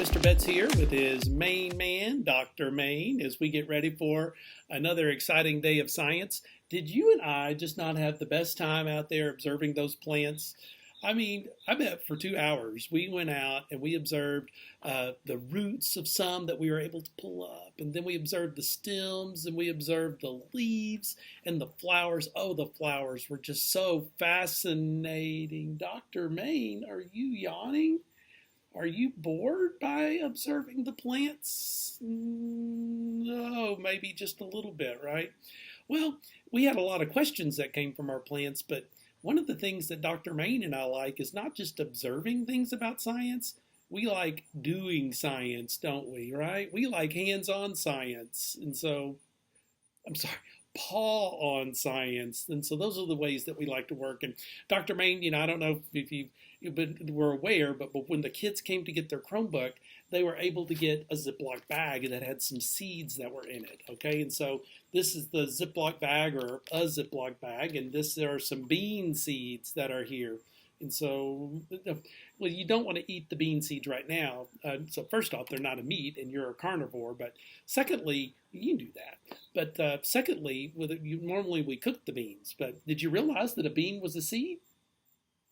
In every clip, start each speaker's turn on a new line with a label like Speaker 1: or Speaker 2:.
Speaker 1: Mr. Betts here with his main man, Dr. Main, as we get ready for another exciting day of science. Did you and I just not have the best time out there observing those plants? I mean, I bet for 2 hours we went out and we observed the roots of some that we were able to pull up, and then we observed the stems, and we observed the leaves and the flowers. Oh, the flowers were just so fascinating. Dr. Main, are you yawning? Are you bored by observing the plants? No, maybe just a little bit, right? Well, we had a lot of questions that came from our plants, but one of the things that Dr. Main and I like is not just observing things about science. We like doing science, don't we, right? We like hands-on science. And so, I'm sorry, paw-on science. And so those are the ways that we like to work. And Dr. Main, I don't know if you were aware, but when the kids came to get their Chromebook, they were able to get a Ziploc bag that had some seeds that were in it, okay? And so this is the Ziploc bag, or a Ziploc bag, and there are some bean seeds that are here. And so, well, you don't want to eat the bean seeds right now. So first off, they're not a meat, and you're a carnivore. But secondly, you can do that. But secondly, normally we cook the beans. But did you realize that a bean was a seed?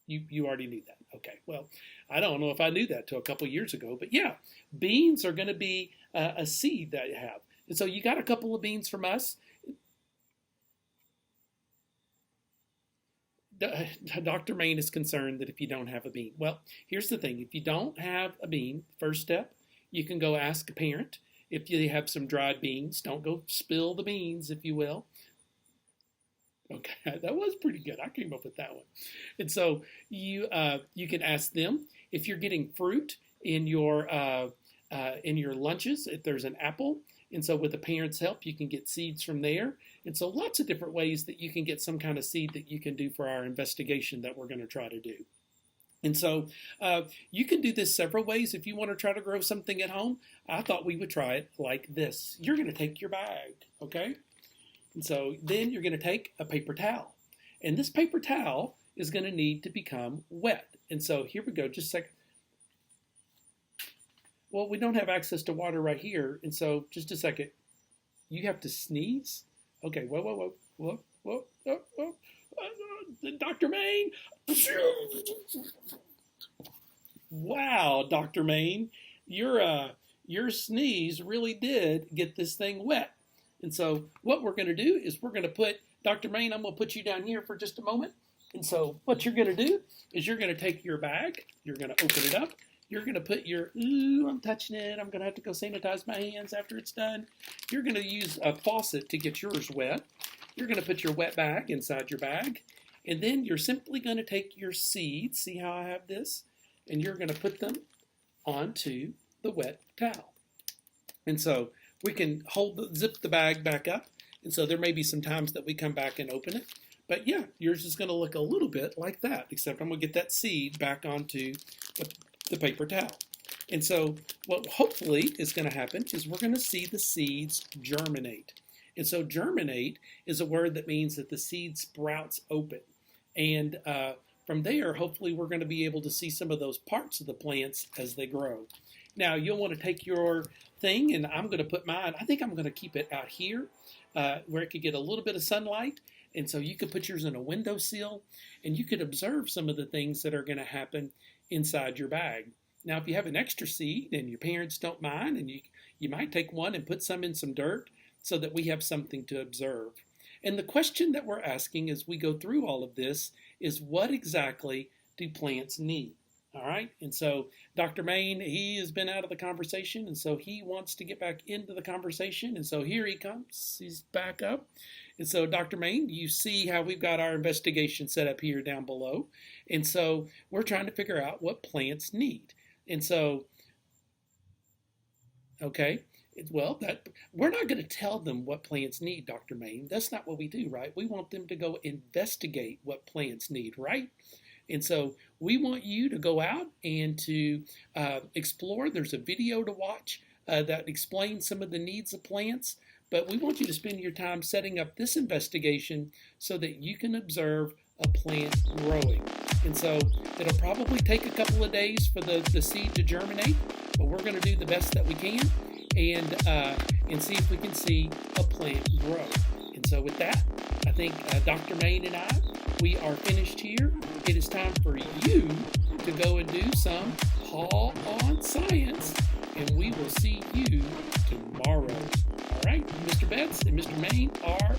Speaker 1: You already knew that. Okay, well, I don't know if I knew that till a couple years ago, but yeah, beans are going to be a seed that you have. And so you got a couple of beans from us. Dr. Main is concerned that if you don't have a bean. Well, here's the thing. If you don't have a bean, first step, you can go ask a parent. If you have some dried beans, don't go spill the beans, if you will. Okay, that was pretty good. I came up with that one. And so you can ask them if you're getting fruit in your lunches. If there's an apple, and so with the parents' help, you can get seeds from there. And so lots of different ways that you can get some kind of seed that you can do for our investigation that we're going to try to do. And so you can do this several ways. If you want to try to grow something at home, I thought we would try it like this. You're going to take your bag, okay? And so then you're going to take a paper towel. And this paper towel is going to need to become wet. And so here we go, just a second. Well, we don't have access to water right here. And so just a second. You have to sneeze? Okay, whoa. Dr. Main. Wow, Dr. Main, your sneeze really did get this thing wet. And so what we're going to do is we're going to put, Dr. Main, I'm going to put you down here for just a moment. And so what you're going to do is you're going to take your bag, you're going to open it up, you're going to put your, I'm touching it, I'm going to have to go sanitize my hands after it's done. You're going to use a faucet to get yours wet. You're going to put your wet bag inside your bag. And then you're simply going to take your seeds, see how I have this, and you're going to put them onto the wet towel. And so we can zip the bag back up, and so there may be some times that we come back and open it. But yeah, yours is going to look a little bit like that, except I'm going to get that seed back onto the paper towel. And so what hopefully is going to happen is we're going to see the seeds germinate. And so germinate is a word that means that the seed sprouts open. And from there, hopefully we're going to be able to see some of those parts of the plants as they grow. Now, you'll want to take your thing, and I'm going to put mine, I think I'm going to keep it out here where it could get a little bit of sunlight. And so you could put yours in a windowsill, and you could observe some of the things that are going to happen inside your bag. Now, if you have an extra seed and your parents don't mind, and you might take one and put some in some dirt so that we have something to observe. And the question that we're asking as we go through all of this is, what exactly do plants need? All right, and so Dr. Main, he has been out of the conversation, and so he wants to get back into the conversation, and so here he comes. He's back up. And so, Dr. Main, you see how we've got our investigation set up here down below. And so we're trying to figure out what plants need. And so, okay, well, we're not going to tell them what plants need, Dr. Main. That's not what we do, right? We want them to go investigate what plants need, right? And so we want you to go out and to explore. There's a video to watch that explains some of the needs of plants. But we want you to spend your time setting up this investigation so that you can observe a plant growing. And so it'll probably take a couple of days for the seed to germinate. but we're going to do the best that we can and see if we can see a plant grow. And so with that, I think Dr. Main and I, we are finished here. It is time for you to go and do some Paw on Science, and we will see you tomorrow. All right, Mr. Betts and Mr. Main are